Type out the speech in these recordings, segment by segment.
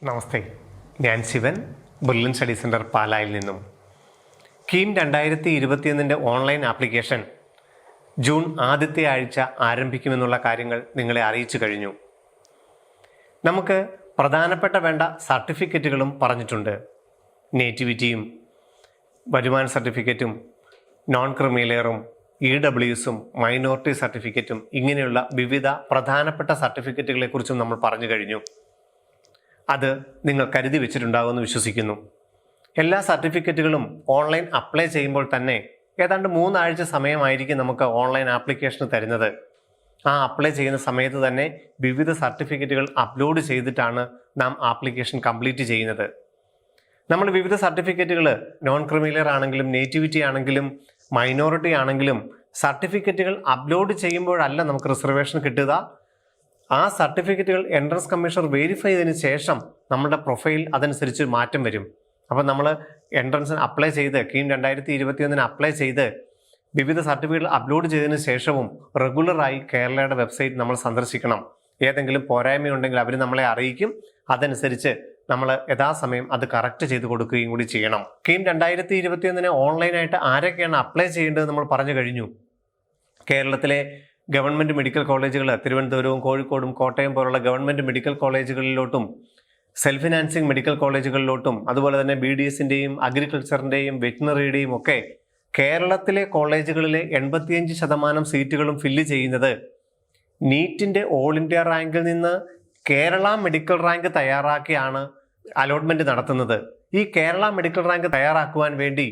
നമസ്തേ, ഞാൻ Shivan, ബുള്ളൻ study centre പാലായിൽ നിന്നും. കീം 2021 ഓൺലൈൻ ആപ്ലിക്കേഷൻ ജൂൺ ആദ്യത്തെ ആഴ്ച ആരംഭിക്കുമെന്നുള്ള കാര്യങ്ങൾ നിങ്ങളെ അറിയിച്ചു കഴിഞ്ഞു. നമുക്ക് പ്രധാനപ്പെട്ട വേണ്ട സർട്ടിഫിക്കറ്റുകളും പറഞ്ഞിട്ടുണ്ട്. നേറ്റിവിറ്റിയും വരുമാന സർട്ടിഫിക്കറ്റും നോൺ ക്രിമിലെയറും EWSും മൈനോറിറ്റി സർട്ടിഫിക്കറ്റും ഇങ്ങനെയുള്ള വിവിധ പ്രധാനപ്പെട്ട സർട്ടിഫിക്കറ്റുകളെക്കുറിച്ചും നമ്മൾ പറഞ്ഞു കഴിഞ്ഞു. അത് നിങ്ങൾ കരുതി വെച്ചിട്ടുണ്ടാകുമെന്ന് വിശ്വസിക്കുന്നു. എല്ലാ സർട്ടിഫിക്കറ്റുകളും ഓൺലൈൻ അപ്ലൈ ചെയ്യുമ്പോൾ തന്നെ ഏതാണ്ട് 3 ആഴ്ച സമയമായിരിക്കും നമുക്ക് ഓൺലൈൻ ആപ്ലിക്കേഷന് തരുന്നത്. ആ അപ്ലൈ ചെയ്യുന്ന സമയത്ത് തന്നെ വിവിധ സർട്ടിഫിക്കറ്റുകൾ അപ്ലോഡ് ചെയ്തിട്ടാണ് നാം ആപ്ലിക്കേഷൻ കംപ്ലീറ്റ് ചെയ്യുന്നത്. നമ്മൾ വിവിധ സർട്ടിഫിക്കറ്റുകൾ നോൺ ക്രിമിലെയർ ആണെങ്കിലും നേറ്റിവിറ്റി ആണെങ്കിലും മൈനോറിറ്റി ആണെങ്കിലും സർട്ടിഫിക്കറ്റുകൾ അപ്ലോഡ് ചെയ്യുമ്പോഴല്ല നമുക്ക് റിസർവേഷൻ കിട്ടുക. ആ സർട്ടിഫിക്കറ്റുകൾ എൻട്രൻസ് കമ്മീഷണർ വെരിഫൈ ചെയ്തതിന് ശേഷം നമ്മുടെ പ്രൊഫൈൽ അതനുസരിച്ച് മാറ്റം വരും. അപ്പം നമ്മൾ എൻട്രൻസിന് അപ്ലൈ ചെയ്ത് കീം 2021 അപ്ലൈ ചെയ്ത് വിവിധ സർട്ടിഫിക്കറ്റുകൾ അപ്ലോഡ് ചെയ്തതിന് ശേഷവും റെഗുലറായി കേരളയുടെ വെബ്സൈറ്റ് നമ്മൾ സന്ദർശിക്കണം. ഏതെങ്കിലും പോരായ്മയുണ്ടെങ്കിൽ അവർ നമ്മളെ അറിയിക്കും. അതനുസരിച്ച് നമ്മൾ യഥാസമയം അത് കറക്റ്റ് ചെയ്ത് കൊടുക്കുകയും കൂടി ചെയ്യണം. കീം 2021 ഓൺലൈനായിട്ട് ആരൊക്കെയാണ് അപ്ലൈ ചെയ്യേണ്ടത് നമ്മൾ പറഞ്ഞു കഴിഞ്ഞു. കേരളത്തിലെ ഗവൺമെൻറ് മെഡിക്കൽ കോളേജുകൾ തിരുവനന്തപുരവും കോഴിക്കോടും കോട്ടയം പോലുള്ള ഗവൺമെൻറ് മെഡിക്കൽ കോളേജുകളിലോട്ടും സെൽഫ് ഫിനാൻസിങ് മെഡിക്കൽ കോളേജുകളിലോട്ടും അതുപോലെ തന്നെ BDSൻ്റെയും അഗ്രികൾച്ചറിൻ്റെയും വെറ്റിനറിയുടെയും ഒക്കെ കേരളത്തിലെ കോളേജുകളിലെ 85% സീറ്റുകളും ഫില്ല് ചെയ്യുന്നത് നീറ്റിൻ്റെ ഓൾ ഇന്ത്യ റാങ്കിൽ നിന്ന് കേരള മെഡിക്കൽ റാങ്ക് തയ്യാറാക്കിയാണ് അലോട്ട്മെൻറ്റ് നടത്തുന്നത്. ഈ കേരള മെഡിക്കൽ റാങ്ക് തയ്യാറാക്കുവാൻ വേണ്ടി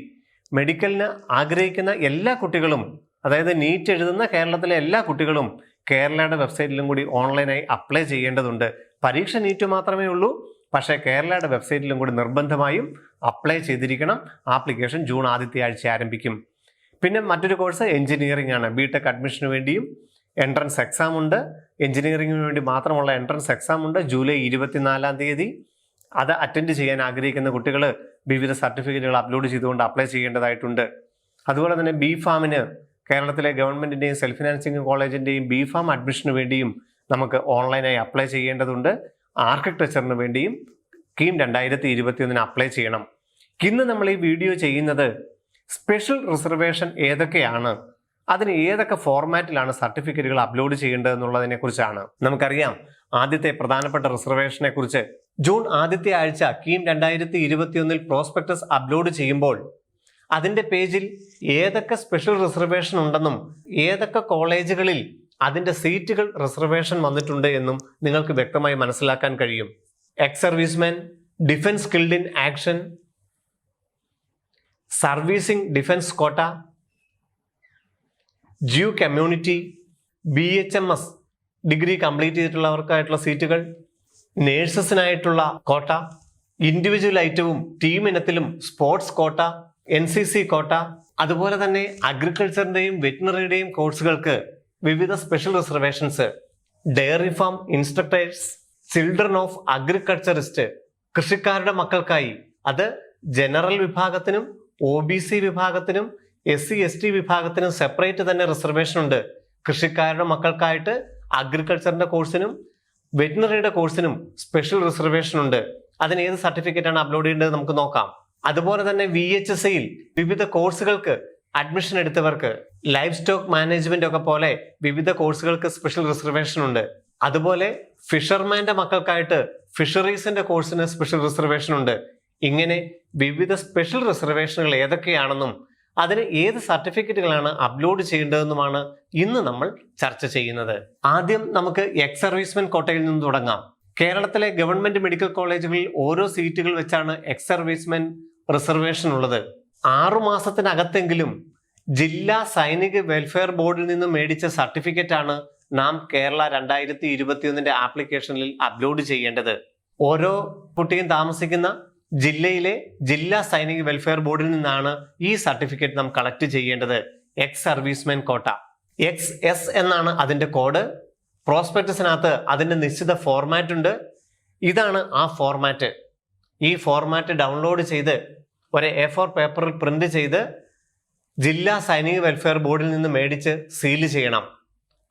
മെഡിക്കലിന് ആഗ്രഹിക്കുന്ന എല്ലാ കുട്ടികളും, അതായത് നീറ്റ് എഴുതുന്ന കേരളത്തിലെ എല്ലാ കുട്ടികളും കേരളയുടെ വെബ്സൈറ്റിലും കൂടി ഓൺലൈനായി അപ്ലൈ ചെയ്യേണ്ടതുണ്ട്. പരീക്ഷ നീറ്റ് മാത്രമേ ഉള്ളൂ, പക്ഷേ കേരളയുടെ വെബ്സൈറ്റിലും കൂടി നിർബന്ധമായും അപ്ലൈ ചെയ്തിരിക്കണം. ആപ്ലിക്കേഷൻ ജൂൺ ആദ്യത്തെ ആഴ്ച ആരംഭിക്കും. പിന്നെ മറ്റൊരു കോഴ്സ് എഞ്ചിനീയറിംഗ് ആണ്. ബിടെക് അഡ്മിഷന് വേണ്ടിയും എൻട്രൻസ് എക്സാം ഉണ്ട്. എഞ്ചിനീയറിംഗിന് വേണ്ടി മാത്രമുള്ള എൻട്രൻസ് എക്സാം ഉണ്ട് ജൂലൈ 24-ാം തീയതി. അത് അറ്റൻഡ് ചെയ്യാൻ ആഗ്രഹിക്കുന്ന കുട്ടികൾ വിവിധ സർട്ടിഫിക്കറ്റുകൾ അപ്ലോഡ് ചെയ്തുകൊണ്ട് അപ്ലൈ ചെയ്യേണ്ടതായിട്ടുണ്ട്. അതുപോലെ തന്നെ BPharmന് കേരളത്തിലെ ഗവൺമെൻറ്റിൻ്റെയും സെൽഫ് ഫിനാൻസിങ് കോളേജിൻ്റെയും BPharm അഡ്മിഷന് വേണ്ടിയും നമുക്ക് ഓൺലൈനായി അപ്ലൈ ചെയ്യേണ്ടതുണ്ട്. ആർക്കിടെക്ചറിന് വേണ്ടിയും കീം 2021 അപ്ലൈ ചെയ്യണം. ഇന്ന് നമ്മൾ ഈ വീഡിയോ ചെയ്യുന്നത് സ്പെഷ്യൽ റിസർവേഷൻ ഏതൊക്കെയാണ്, അതിന് ഏതൊക്കെ ഫോർമാറ്റിലാണ് സർട്ടിഫിക്കറ്റുകൾ അപ്ലോഡ് ചെയ്യേണ്ടത് എന്നുള്ളതിനെ കുറിച്ചാണ്. നമുക്കറിയാം, ആദ്യത്തെ പ്രധാനപ്പെട്ട റിസർവേഷനെ കുറിച്ച് ജൂൺ ആദ്യത്തെ ആഴ്ച കീം 2021 പ്രോസ്പെക്ടസ് അപ്ലോഡ് ചെയ്യുമ്പോൾ അതിൻ്റെ പേജിൽ ഏതൊക്കെ സ്പെഷ്യൽ റിസർവേഷൻ ഉണ്ടെന്നും ഏതൊക്കെ കോളേജുകളിൽ അതിൻ്റെ സീറ്റുകൾ റിസർവേഷൻ വന്നിട്ടുണ്ട് എന്നും നിങ്ങൾക്ക് വ്യക്തമായി മനസ്സിലാക്കാൻ കഴിയും. Ex servicemen, defence skilled in action, servicing defence quota, Jew community, BHMS degree complete ചെയ്തിട്ടുള്ളവർക്കായിട്ടുള്ള സീറ്റുകൾ, നേഴ്സസിനായിട്ടുള്ള കോട്ട, ഇൻഡിവിജ്വൽ ഐറ്റവും ടീം ഇനത്തിലും സ്പോർട്സ് കോട്ട, NCC കോട്ട, അതുപോലെ തന്നെ അഗ്രികൾച്ചറിൻ്റെയും വെറ്റിനറിയുടെയും കോഴ്സുകൾക്ക് വിവിധ special reservations, dairy farm instructors, children of agriculturist, കൃഷിക്കാരുടെ മക്കൾക്കായി അത് ജനറൽ വിഭാഗത്തിനും OBC വിഭാഗത്തിനും SC/ST വിഭാഗത്തിനും സെപ്പറേറ്റ് തന്നെ റിസർവേഷൻ ഉണ്ട്. കൃഷിക്കാരുടെ മക്കൾക്കായിട്ട് അഗ്രികൾച്ചറിന്റെ കോഴ്സിനും വെറ്റിനറിയുടെ കോഴ്സിനും സ്പെഷ്യൽ റിസർവേഷൻ ഉണ്ട്. അതിന് ഏത് സർട്ടിഫിക്കറ്റ് ആണ് അപ്ലോഡ് ചെയ്യേണ്ടത് നമുക്ക് നോക്കാം. അതുപോലെ തന്നെ VHSയിൽ വിവിധ കോഴ്സുകൾക്ക് അഡ്മിഷൻ എടുത്തവർക്ക് ലൈഫ് സ്റ്റോക്ക് മാനേജ്മെന്റ് ഒക്കെ പോലെ വിവിധ കോഴ്സുകൾക്ക് സ്പെഷ്യൽ റിസർവേഷൻ ഉണ്ട്. അതുപോലെ ഫിഷർമാന്റെ മക്കൾക്കായിട്ട് ഫിഷറീസിന്റെ കോഴ്സിന് സ്പെഷ്യൽ റിസർവേഷൻ ഉണ്ട്. ഇങ്ങനെ വിവിധ സ്പെഷ്യൽ റിസർവേഷനുകൾ ഏതൊക്കെയാണെന്നും അതിന് ഏത് സർട്ടിഫിക്കറ്റുകളാണ് അപ്ലോഡ് ചെയ്യേണ്ടതെന്നുമാണ് ഇന്ന് നമ്മൾ ചർച്ച ചെയ്യുന്നത്. ആദ്യം നമുക്ക് എക്സ് സർവീസ്മെൻ കോട്ടയിൽ നിന്ന് തുടങ്ങാം. കേരളത്തിലെ ഗവൺമെന്റ് മെഡിക്കൽ കോളേജുകളിൽ ഓരോ സീറ്റുകൾ വെച്ചാണ് എക്സ് സർവീസ്മെൻ റിസർവേഷൻ ഉള്ളത്. 6 മാസത്തിനകത്തെങ്കിലും ജില്ലാ സൈനിക വെൽഫെയർ ബോർഡിൽ നിന്ന് മേടിച്ച സർട്ടിഫിക്കറ്റ് ആണ് നാം കേരള 2021 ആപ്ലിക്കേഷനിൽ അപ്ലോഡ് ചെയ്യേണ്ടത്. ഓരോ കുട്ടിയും താമസിക്കുന്ന ജില്ലയിലെ ജില്ലാ സൈനിക വെൽഫെയർ ബോർഡിൽ നിന്നാണ് ഈ സർട്ടിഫിക്കറ്റ് നാം കളക്ട് ചെയ്യേണ്ടത്. എക്സ് സർവീസ്മെൻ കോട്ട XS എന്നാണ് അതിന്റെ കോഡ്. പ്രോസ്പെക്ടസിനകത്ത് അതിന്റെ നിശ്ചിത ഫോർമാറ്റ് ഉണ്ട്. ഇതാണ് ആ ഫോർമാറ്റ്. ഈ ഫോർമാറ്റ് ഡൗൺലോഡ് ചെയ്ത് ഒരു A4 പേപ്പറിൽ പ്രിന്റ് ചെയ്ത് ജില്ലാ സൈനിക വെൽഫെയർ ബോർഡിൽ നിന്ന് മേടിച്ച് സീൽ ചെയ്യണം.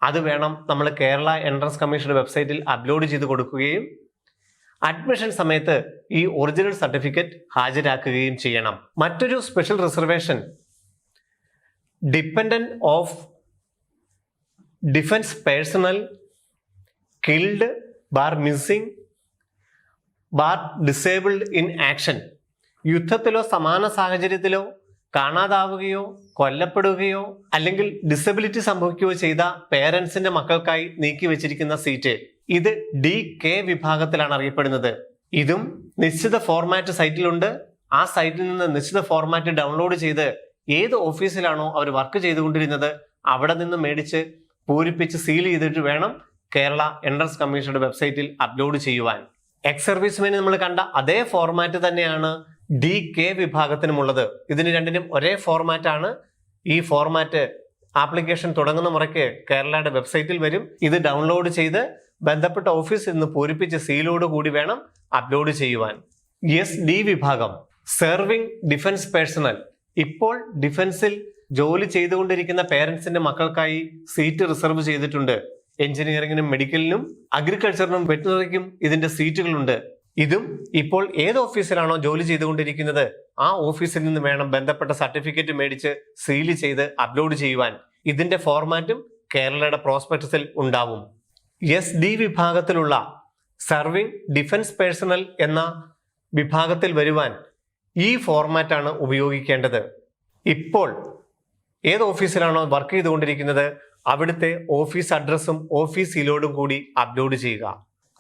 അത് വേണം നമ്മൾ കേരള എൻട്രൻസ് കമ്മീഷന്റെ വെബ്സൈറ്റിൽ അപ്ലോഡ് ചെയ്ത് കൊടുക്കുകയും അഡ്മിഷൻ സമയത്ത് ഈ ഒറിജിനൽ സർട്ടിഫിക്കറ്റ് ഹാജരാക്കുകയും ചെയ്യണം. മറ്റൊരു special reservation dependent of defence personnel killed bar missing bar disabled in action. യുദ്ധത്തിലോ സമാന സാഹചര്യത്തിലോ കാണാതാവുകയോ കൊല്ലപ്പെടുകയോ അല്ലെങ്കിൽ ഡിസബിലിറ്റി സംഭവിക്കുകയോ ചെയ്ത പേരൻസിന്റെ മക്കൾക്കായി നീക്കി വെച്ചിരിക്കുന്ന സീറ്റ്, ഇത് DK വിഭാഗത്തിലാണ് അറിയപ്പെടുന്നത്. ഇതും നിശ്ചിത ഫോർമാറ്റ് സൈറ്റിലുണ്ട്. ആ സൈറ്റിൽ നിന്ന് നിശ്ചിത ഫോർമാറ്റ് ഡൗൺലോഡ് ചെയ്ത് ഏത് ഓഫീസിലാണോ അവർ വർക്ക് ചെയ്തുകൊണ്ടിരുന്നത് അവിടെ നിന്ന് മേടിച്ച് പൂരിപ്പിച്ച് സീൽ ചെയ്തിട്ട് വേണം കേരള എൻട്രൻസ് കമ്മീഷന്റെ വെബ്സൈറ്റിൽ അപ്ലോഡ് ചെയ്യുവാൻ. എക്സ് സർവീസ്മെന് നമ്മൾ കണ്ട അതേ ഫോർമാറ്റ് തന്നെയാണ് DK വിഭാഗത്തിനുമുള്ളത്. ഇതിന് രണ്ടിനും ഒരേ ഫോർമാറ്റ് ആണ്. ഈ ഫോർമാറ്റ് ആപ്ലിക്കേഷൻ തുടങ്ങുന്ന മുറയ്ക്ക് കേരളയുടെ വെബ്സൈറ്റിൽ വരും. ഇത് ഡൗൺലോഡ് ചെയ്ത് ബന്ധപ്പെട്ട ഓഫീസിൽ നിന്ന് പൂരിപ്പിച്ച് സീലോട് കൂടി വേണം അപ്ലോഡ് ചെയ്യുവാൻ. SD വിഭാഗം സെർവിംഗ് ഡിഫൻസ് പേഴ്സണൽ. ഇപ്പോൾ ഡിഫൻസിൽ ജോലി ചെയ്തുകൊണ്ടിരിക്കുന്ന പേരൻസിന്റെ മക്കൾക്കായി സീറ്റ് റിസർവ് ചെയ്തിട്ടുണ്ട്. എഞ്ചിനീയറിംഗിനും മെഡിക്കലിനും അഗ്രികൾച്ചറിനും വെറ്റിനറിക്കും ഇതിന്റെ സീറ്റുകളുണ്ട്. ഇതും ഇപ്പോൾ ഏത് ഓഫീസിലാണോ ജോലി ചെയ്തുകൊണ്ടിരിക്കുന്നത് ആ ഓഫീസിൽ നിന്ന് വേണം ബന്ധപ്പെട്ട സർട്ടിഫിക്കറ്റ് മേടിച്ച് സീൽ ചെയ്ത് അപ്ലോഡ് ചെയ്യുവാൻ. ഇതിന്റെ ഫോർമാറ്റും കേരളയുടെ പ്രോസ്പെക്ടസിൽ ഉണ്ടാവും. SD വിഭാഗത്തിലുള്ള സർവിംഗ് ഡിഫൻസ് പേഴ്സണൽ എന്ന വിഭാഗത്തിൽ വരുവാൻ ഈ ഫോർമാറ്റാണ് ഉപയോഗിക്കേണ്ടത്. ഇപ്പോൾ ഏത് ഓഫീസിലാണോ വർക്ക് ചെയ്തുകൊണ്ടിരിക്കുന്നത് അവിടുത്തെ ഓഫീസ് അഡ്രസ്സും ഓഫീസ് സീലോടും കൂടി അപ്ലോഡ് ചെയ്യുക.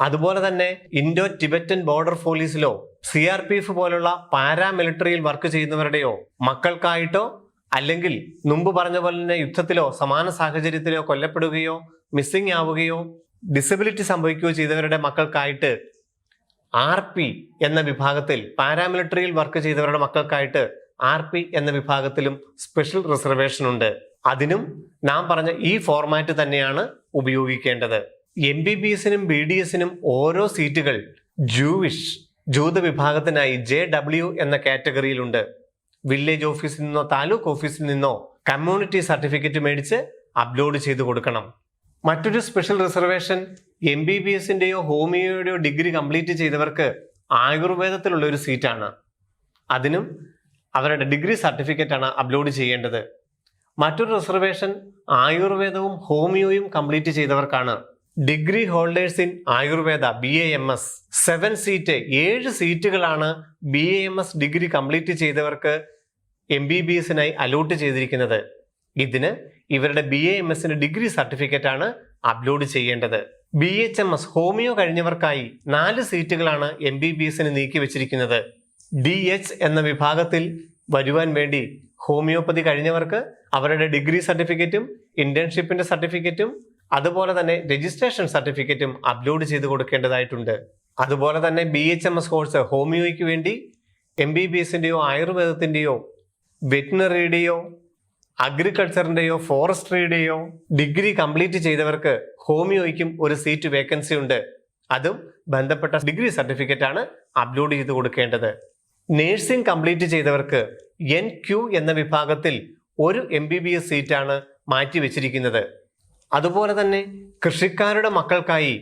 അതുപോലെ തന്നെ ഇൻഡോ ടിബറ്റൻ ബോർഡർ പോലീസിലോ CRPF പോലുള്ള പാരാമിലിറ്ററിയിൽ വർക്ക് ചെയ്യുന്നവരുടെയോ മക്കൾക്കായിട്ടോ അല്ലെങ്കിൽ മുമ്പ് പറഞ്ഞ പോലെ തന്നെ യുദ്ധത്തിലോ സമാന സാഹചര്യത്തിലോ കൊല്ലപ്പെടുകയോ മിസ്സിംഗ് ആവുകയോ ഡിസബിലിറ്റി സംഭവിക്കുകയോ ചെയ്തവരുടെ മക്കൾക്കായിട്ട് RP എന്ന വിഭാഗത്തിൽ, പാരാമിലിറ്ററിയിൽ വർക്ക് ചെയ്തവരുടെ മക്കൾക്കായിട്ട് RP എന്ന വിഭാഗത്തിലും സ്പെഷ്യൽ റിസർവേഷൻ ഉണ്ട്. അതിനും നാം പറഞ്ഞ ഈ ഫോർമാറ്റ് തന്നെയാണ് ഉപയോഗിക്കേണ്ടത്. MBBSനും BDSനും ഓരോ സീറ്റുകൾ ജൂത വിഭാഗത്തിനായി JW എന്ന കാറ്റഗറിയിലുണ്ട്. വില്ലേജ് ഓഫീസിൽ നിന്നോ താലൂക്ക് ഓഫീസിൽ നിന്നോ കമ്മ്യൂണിറ്റി സർട്ടിഫിക്കറ്റ് മേടിച്ച് അപ്ലോഡ് ചെയ്ത് കൊടുക്കണം. മറ്റൊരു സ്പെഷ്യൽ റിസർവേഷൻ MBBSന്റെയോ ഹോമിയോയുടെയോ ഡിഗ്രി കംപ്ലീറ്റ് ചെയ്തവർക്ക് ആയുർവേദത്തിലുള്ള ഒരു സീറ്റാണ്. അതിനും അവരുടെ ഡിഗ്രി സർട്ടിഫിക്കറ്റ് ആണ് അപ്ലോഡ് ചെയ്യേണ്ടത്. മറ്റൊരു റിസർവേഷൻ ആയുർവേദവും ഹോമിയോയും കംപ്ലീറ്റ് ചെയ്തവർക്കാണ്. Degree holders in Ayurveda BAMS 7 seat, 7 സീറ്റുകളാണ് BAMS ഡിഗ്രി കംപ്ലീറ്റ് ചെയ്തവർക്ക് MBBSനായി അലോട്ട് ചെയ്തിരിക്കുന്നത്. ഇതിന് ഇവരുടെ BAMSന്റെ ഡിഗ്രി സർട്ടിഫിക്കറ്റ് ആണ് അപ്ലോഡ് ചെയ്യേണ്ടത്. BHMS ഹോമിയോ കഴിഞ്ഞവർക്കായി 4 സീറ്റുകളാണ് MBBSന് നീക്കി വെച്ചിരിക്കുന്നത്. DH എന്ന വിഭാഗത്തിൽ വരുവാൻ വേണ്ടി ഹോമിയോപ്പതി കഴിഞ്ഞവർക്ക് അവരുടെ ഡിഗ്രി സർട്ടിഫിക്കറ്റും ഇന്റേൺഷിപ്പിന്റെ സർട്ടിഫിക്കറ്റും അതുപോലെ തന്നെ രജിസ്ട്രേഷൻ സർട്ടിഫിക്കറ്റും അപ്ലോഡ് ചെയ്ത് കൊടുക്കേണ്ടതായിട്ടുണ്ട്. അതുപോലെ തന്നെ BHMS കോഴ്സ് ഹോമിയോയ്ക്ക് വേണ്ടി MBBSന്റെയോ ആയുർവേദത്തിന്റെയോ വെറ്റിനറിയുടെയോ അഗ്രികൾച്ചറിന്റെയോ ഫോറസ്ട്രിയുടെയോ ഡിഗ്രി കംപ്ലീറ്റ് ചെയ്തവർക്ക് ഹോമിയോയ്ക്കും ഒരു സീറ്റ് വേക്കൻസി ഉണ്ട്. അതും ബന്ധപ്പെട്ട ഡിഗ്രി സർട്ടിഫിക്കറ്റ് ആണ് അപ്ലോഡ് ചെയ്ത് കൊടുക്കേണ്ടത്. നേഴ്സിംഗ് കംപ്ലീറ്റ് ചെയ്തവർക്ക് NQ എന്ന വിഭാഗത്തിൽ ഒരു MBBS സീറ്റാണ് മാറ്റി വെച്ചിരിക്കുന്നത്. അതുപോലെ തന്നെ കൃഷിക്കാരുടെ മക്കൾക്കായി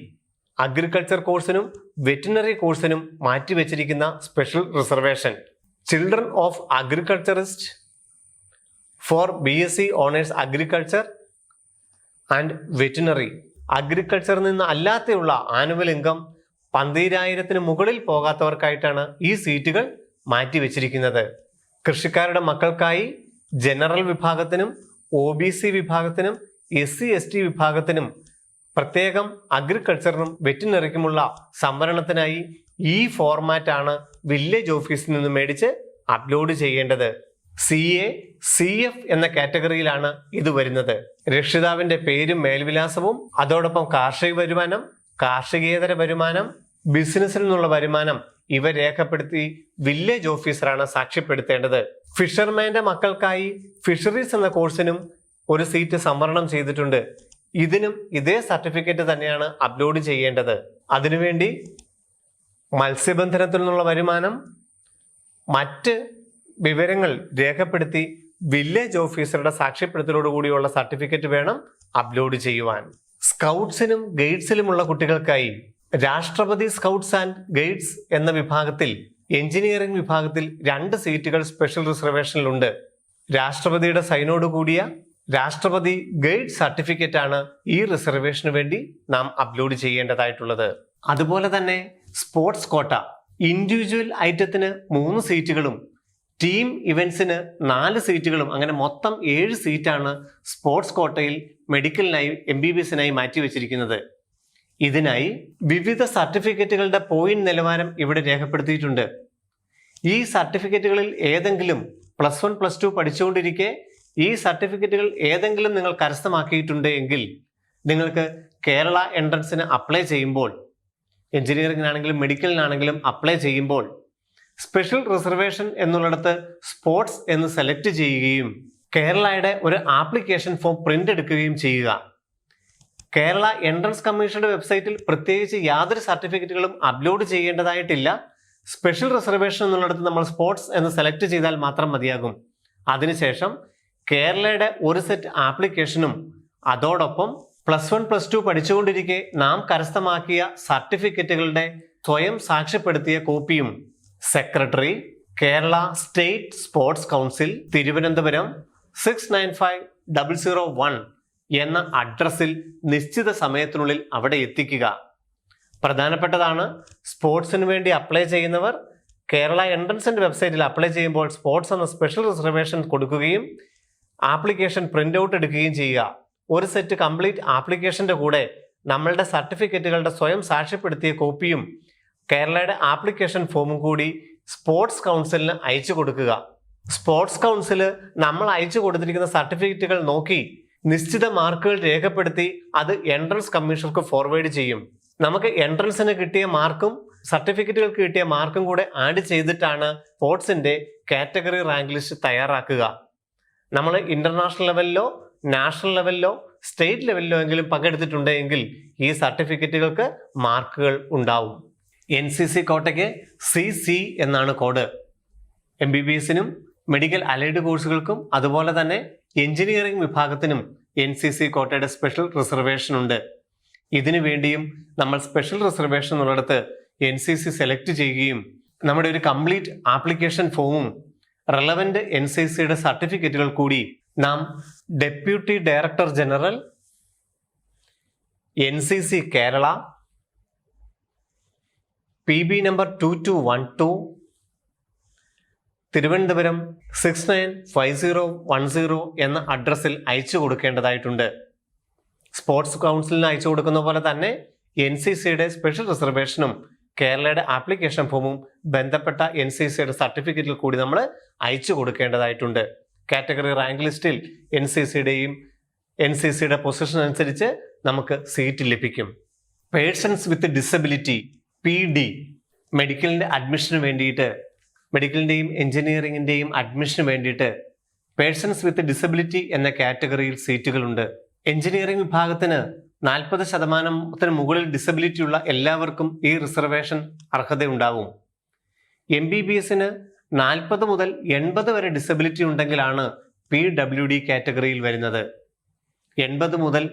അഗ്രികൾച്ചർ കോഴ്സിനും വെറ്റിനറി കോഴ്സിനും മാറ്റിവെച്ചിരിക്കുന്ന special reservation children of agriculturist for BSc honours agriculture and veterinary. അഗ്രികൾച്ചറിൽ നിന്ന് അല്ലാതെയുള്ള ആനുവൽ ഇൻകം 12,000 മുകളിൽ പോകാത്തവർക്കായിട്ടാണ് ഈ സീറ്റുകൾ മാറ്റിവെച്ചിരിക്കുന്നത്. കൃഷിക്കാരുടെ മക്കൾക്കായി ജനറൽ വിഭാഗത്തിനും OBC വിഭാഗത്തിനും SC/ST വിഭാഗത്തിനും പ്രത്യേകം അഗ്രികൾച്ചറിനും വെറ്റിനറിക്കുമുള്ള സംവരണത്തിനായി ഈ ഫോർമാറ്റ് ആണ് വില്ലേജ് ഓഫീസിൽ നിന്ന് മേടിച്ച് അപ്ലോഡ് ചെയ്യേണ്ടത്. CA, CF എന്ന കാറ്റഗറിയിലാണ് ഇത് വരുന്നത്. രക്ഷിതാവിന്റെ പേരും മേൽവിലാസവും അതോടൊപ്പം കാർഷിക വരുമാനം, കാർഷികേതര വരുമാനം, ബിസിനസ്സിൽ നിന്നുള്ള വരുമാനം ഇവ രേഖപ്പെടുത്തി വില്ലേജ് ഓഫീസറാണ് സാക്ഷ്യപ്പെടുത്തേണ്ടത്. ഫിഷർമാന്റെ മക്കൾക്കായി ഫിഷറീസ് എന്ന കോഴ്സിനും ഒരു സീറ്റ് സംവരണം ചെയ്തിട്ടുണ്ട്. ഇതിനും ഇതേ സർട്ടിഫിക്കറ്റ് തന്നെയാണ് അപ്ലോഡ് ചെയ്യേണ്ടത്. അതിനുവേണ്ടി മത്സ്യബന്ധനത്തിൽ നിന്നുള്ള വരുമാനം, മറ്റ് വിവരങ്ങൾ രേഖപ്പെടുത്തി വില്ലേജ് ഓഫീസറുടെ സാക്ഷ്യപ്പെടുത്തലോടുകൂടിയുള്ള സർട്ടിഫിക്കറ്റ് വേണം അപ്ലോഡ് ചെയ്യുവാൻ. സ്കൗട്ട്സിനും ഗൈഡ്സിലുമുള്ള കുട്ടികൾക്കായി രാഷ്ട്രപതി സ്കൗട്ട്സ് ആൻഡ് ഗൈഡ്സ് എന്ന വിഭാഗത്തിൽ എഞ്ചിനീയറിംഗ് വിഭാഗത്തിൽ 2 സീറ്റുകൾ സ്പെഷ്യൽ റിസർവേഷനിലുണ്ട്. രാഷ്ട്രപതിയുടെ സൈനോട് കൂടിയ രാഷ്ട്രപതി ഗൈഡ് സർട്ടിഫിക്കറ്റ് ആണ് ഈ റിസർവേഷന് വേണ്ടി നാം അപ്ലോഡ് ചെയ്യേണ്ടതായിട്ടുള്ളത്. അതുപോലെ തന്നെ സ്പോർട്സ് കോട്ട, ഇൻഡിവിജ്വൽ ഐറ്റത്തിന് 3 സീറ്റുകളും ടീം ഇവന്റ്സിന് 4 സീറ്റുകളും, അങ്ങനെ മൊത്തം 7 സീറ്റാണ് സ്പോർട്സ് കോട്ടയിൽ മെഡിക്കലിനായി MBBSനായി മാറ്റിവെച്ചിരിക്കുന്നത്. ഇതിനായി വിവിധ സർട്ടിഫിക്കറ്റുകളുടെ പോയിന്റ് നിലവാരം ഇവിടെ രേഖപ്പെടുത്തിയിട്ടുണ്ട്. ഈ സർട്ടിഫിക്കറ്റുകളിൽ ഏതെങ്കിലും +1 +2 പഠിച്ചുകൊണ്ടിരിക്കെ ഈ സർട്ടിഫിക്കറ്റുകൾ ഏതെങ്കിലും നിങ്ങൾ കരസ്ഥമാക്കിയിട്ടുണ്ട് എങ്കിൽ നിങ്ങൾക്ക് കേരള എൻട്രൻസിന് അപ്ലൈ ചെയ്യുമ്പോൾ, എഞ്ചിനീയറിംഗിനാണെങ്കിലും മെഡിക്കലിനാണെങ്കിലും അപ്ലൈ ചെയ്യുമ്പോൾ സ്പെഷ്യൽ റിസർവേഷൻ എന്നുള്ളിടത്ത് സ്പോർട്സ് എന്ന് സെലക്ട് ചെയ്യുകയും കേരളയുടെ ഒരു ആപ്ലിക്കേഷൻ ഫോം പ്രിന്റ് എടുക്കുകയും ചെയ്യുക. കേരള എൻട്രൻസ് കമ്മീഷന്റെ വെബ്സൈറ്റിൽ പ്രത്യേകിച്ച് യാതൊരു സർട്ടിഫിക്കറ്റുകളും അപ്ലോഡ് ചെയ്യേണ്ടതായിട്ടില്ല. സ്പെഷ്യൽ റിസർവേഷൻ എന്നുള്ളിടത്ത് നമ്മൾ സ്പോർട്സ് എന്ന് സെലക്ട് ചെയ്താൽ മാത്രം മതിയാകും. അതിനുശേഷം കേരളയുടെ ഒരു സെറ്റ് ആപ്ലിക്കേഷനും അതോടൊപ്പം +1 +2 പഠിച്ചുകൊണ്ടിരിക്കെ നാം കരസ്ഥമാക്കിയ സർട്ടിഫിക്കറ്റുകളുടെ സ്വയം സാക്ഷ്യപ്പെടുത്തിയ കോപ്പിയും secretary, Kerala state sports council, Thiruvananthapuram 695001 എന്ന അഡ്രസ്സിൽ നിശ്ചിത സമയത്തിനുള്ളിൽ അവിടെ എത്തിക്കുക. പ്രധാനപ്പെട്ടതാണ്, സ്പോർട്സിന് വേണ്ടി അപ്ലൈ ചെയ്യുന്നവർ കേരള എൻട്രൻസിന്റെ വെബ്സൈറ്റിൽ അപ്ലൈ ചെയ്യുമ്പോൾ സ്പോർട്സ് എന്ന സ്പെഷ്യൽ റിസർവേഷൻ കൊടുക്കുകയും ആപ്ലിക്കേഷൻ പ്രിന്റ് ഔട്ട് എടുക്കുകയും ചെയ്യുക. ഒരു സെറ്റ് കംപ്ലീറ്റ് ആപ്ലിക്കേഷന്റെ കൂടെ നമ്മളുടെ സർട്ടിഫിക്കറ്റുകളുടെ സ്വയം സാക്ഷ്യപ്പെടുത്തിയ കോപ്പിയും കേരളയുടെ ആപ്ലിക്കേഷൻ ഫോമും കൂടി സ്പോർട്സ് കൗൺസിലിന് അയച്ചു കൊടുക്കുക. സ്പോർട്സ് കൗൺസില് നമ്മൾ അയച്ചു കൊടുത്തിരിക്കുന്ന സർട്ടിഫിക്കറ്റുകൾ നോക്കി നിശ്ചിത മാർക്കുകൾ രേഖപ്പെടുത്തി അത് എൻട്രൻസ് കമ്മീഷണർക്ക് ഫോർവേഡ് ചെയ്യും. നമുക്ക് എൻട്രൻസിന് കിട്ടിയ മാർക്കും സർട്ടിഫിക്കറ്റുകൾക്ക് കിട്ടിയ മാർക്കും കൂടെ ആഡ് ചെയ്തിട്ടാണ് സ്പോർട്സിന്റെ കാറ്റഗറി റാങ്ക് ലിസ്റ്റ് തയ്യാറാക്കുക. നമ്മൾ ഇന്റർനാഷണൽ ലെവലിലോ നാഷണൽ ലെവലിലോ സ്റ്റേറ്റ് ലെവലിലോ എങ്കിലും പങ്കെടുത്തിട്ടുണ്ടെങ്കിൽ ഈ സർട്ടിഫിക്കറ്റുകൾക്ക് മാർക്കുകൾ ഉണ്ടാവും. NCC കോട്ടയ്ക്ക് CC എന്നാണ് കോഡ്. MBBSനും മെഡിക്കൽ അലൈഡ് കോഴ്സുകൾക്കും അതുപോലെ തന്നെ എഞ്ചിനീയറിംഗ് വിഭാഗത്തിനും NCC കോട്ടയുടെ സ്പെഷ്യൽ റിസർവേഷൻ ഉണ്ട്. ഇതിനു വേണ്ടിയും നമ്മൾ സ്പെഷ്യൽ റിസർവേഷൻ എന്നുള്ളിടത്ത് NCC സെലക്ട് ചെയ്യുകയും നമ്മുടെ ഒരു കംപ്ലീറ്റ് ആപ്ലിക്കേഷൻ ഫോമും റെലവന്റ് NCCയുടെ സർട്ടിഫിക്കറ്റുകൾ കൂടി നാം deputy director general NCC Kerala PB number 2212 Thiruvananthapuram 695010 എന്ന അഡ്രസ്സിൽ അയച്ചു കൊടുക്കേണ്ടതായിട്ടുണ്ട്. സ്പോർട്സ് കൗൺസിലിന് അയച്ചു കൊടുക്കുന്ന പോലെ തന്നെ NCCയുടെ സ്പെഷ്യൽ റിസർവേഷനും കേരളയുടെ ആപ്ലിക്കേഷൻ ഫോമും ബന്ധപ്പെട്ട NCCയുടെ സർട്ടിഫിക്കറ്റിൽ കൂടി നമ്മൾ അയച്ചു കൊടുക്കേണ്ടതായിട്ടുണ്ട്. കാറ്റഗറി റാങ്ക് ലിസ്റ്റിൽ NCCയുടെ പൊസിഷൻ അനുസരിച്ച് നമുക്ക് സീറ്റ് ലഭിക്കും. പേഴ്സൺസ് വിത്ത് ഡിസബിലിറ്റി PD മെഡിക്കലിന്റെ അഡ്മിഷന് വേണ്ടിയിട്ട്, മെഡിക്കലിന്റെയും എഞ്ചിനീയറിംഗിന്റെയും അഡ്മിഷന് വേണ്ടിയിട്ട് പേഴ്സൺസ് വിത്ത് ഡിസബിലിറ്റി എന്ന കാറ്റഗറിയിൽ സീറ്റുകളുണ്ട്. എഞ്ചിനീയറിംഗ് വിഭാഗത്തിന് 40% മുകളിൽ ഡിസബിലിറ്റി ഉള്ള എല്ലാവർക്കും ഈ റിസർവേഷൻ അർഹതയുണ്ടാവും. MBBSന് 40 മുതൽ 80 വരെ ഡിസബിലിറ്റി ഉണ്ടെങ്കിലാണ് PWD കാറ്റഗറിയിൽ വരുന്നത്. 80 മുതൽ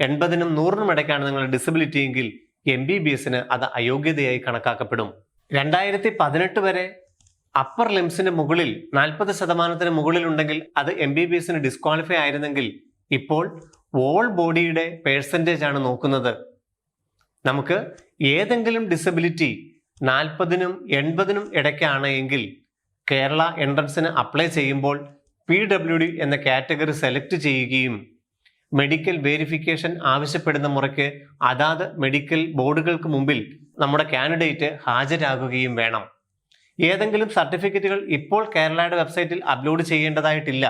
80നും 100നും ഇടയ്ക്കാണ് നിങ്ങളുടെ ഡിസബിലിറ്റി എങ്കിൽ MBBSന് അത് അയോഗ്യതയായി കണക്കാക്കപ്പെടും. 2018 വരെ അപ്പർ ലിംസിന് മുകളിൽ 40% മുകളിൽ ഉണ്ടെങ്കിൽ അത് MBBSന് ഡിസ്ക്വാളിഫൈ ആയിരുന്നെങ്കിൽ ഇപ്പോൾ ഓൾ ബോഡിയുടെ പേഴ്സൻറ്റേജ് ആണ് നോക്കുന്നത്. നമുക്ക് ഏതെങ്കിലും ഡിസബിലിറ്റി 40നും 80നും ഇടയ്ക്കാണ് എങ്കിൽ കേരള എൻട്രൻസിന് അപ്ലൈ ചെയ്യുമ്പോൾ PWD എന്ന കാറ്റഗറി സെലക്ട് ചെയ്യുകയും മെഡിക്കൽ വെരിഫിക്കേഷൻ ആവശ്യപ്പെടുന്ന മുറയ്ക്ക് അതാത് മെഡിക്കൽ ബോർഡുകൾക്ക് മുമ്പിൽ നമ്മുടെ കാൻഡിഡേറ്റ് ഹാജരാകുകയും വേണം. ഏതെങ്കിലും സർട്ടിഫിക്കറ്റുകൾ ഇപ്പോൾ കേരളയുടെ വെബ്സൈറ്റിൽ അപ്ലോഡ് ചെയ്യേണ്ടതായിട്ടില്ല.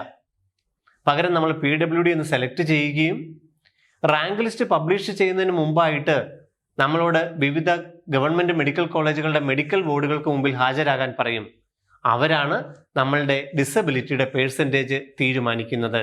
പകരം നമ്മൾ PWD എന്ന് സെലക്ട് ചെയ്യുകയും റാങ്ക് ലിസ്റ്റ് പബ്ലിഷ് ചെയ്യുന്നതിന് മുമ്പായിട്ട് നമ്മളോട് വിവിധ ഗവൺമെന്റ് മെഡിക്കൽ കോളേജുകളുടെ മെഡിക്കൽ ബോർഡുകൾക്ക് മുമ്പിൽ ഹാജരാകാൻ പറയും. അവരാണ് നമ്മളുടെ ഡിസബിലിറ്റിയുടെ പേഴ്സൻറ്റേജ് തീരുമാനിക്കുന്നത്.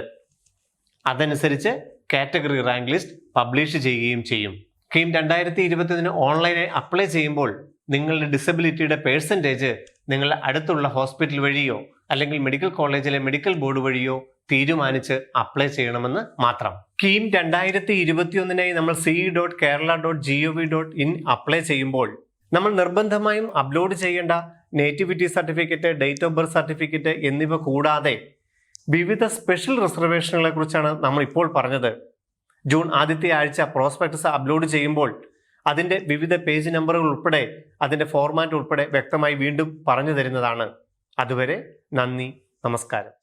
അതനുസരിച്ച് കാറ്റഗറി റാങ്ക് ലിസ്റ്റ് പബ്ലിഷ് ചെയ്യുകയും ചെയ്യും. KEAM 2021 ഓൺലൈനായി അപ്ലൈ ചെയ്യുമ്പോൾ നിങ്ങളുടെ ഡിസബിലിറ്റിയുടെ പേഴ്സൻറ്റേജ് നിങ്ങളുടെ അടുത്തുള്ള ഹോസ്പിറ്റൽ വഴിയോ അല്ലെങ്കിൽ മെഡിക്കൽ കോളേജിലെ മെഡിക്കൽ ബോർഡ് വഴിയോ തീരുമാനിച്ച് അപ്ലൈ ചെയ്യണമെന്ന് മാത്രം. കീം 2021 നമ്മൾ ce.kerala.gov.in അപ്ലൈ ചെയ്യുമ്പോൾ നമ്മൾ നിർബന്ധമായും അപ്ലോഡ് ചെയ്യേണ്ട nativity certificate, date of birth certificate എന്നിവ കൂടാതെ വിവിധ സ്പെഷ്യൽ റിസർവേഷനുകളെ കുറിച്ചാണ് നമ്മൾ ഇപ്പോൾ പറഞ്ഞത്. ജൂൺ ആദ്യത്തെ ആഴ്ച പ്രോസ്പെക്ടസ് അപ്ലോഡ് ചെയ്യുമ്പോൾ അതിൻ്റെ വിവിധ പേജ് നമ്പറുകൾ ഉൾപ്പെടെ അതിൻ്റെ ഫോർമാറ്റ് ഉൾപ്പെടെ വ്യക്തമായി വീണ്ടും പറഞ്ഞു തരുന്നതാണ്. അതുവരെ നന്ദി, നമസ്കാരം.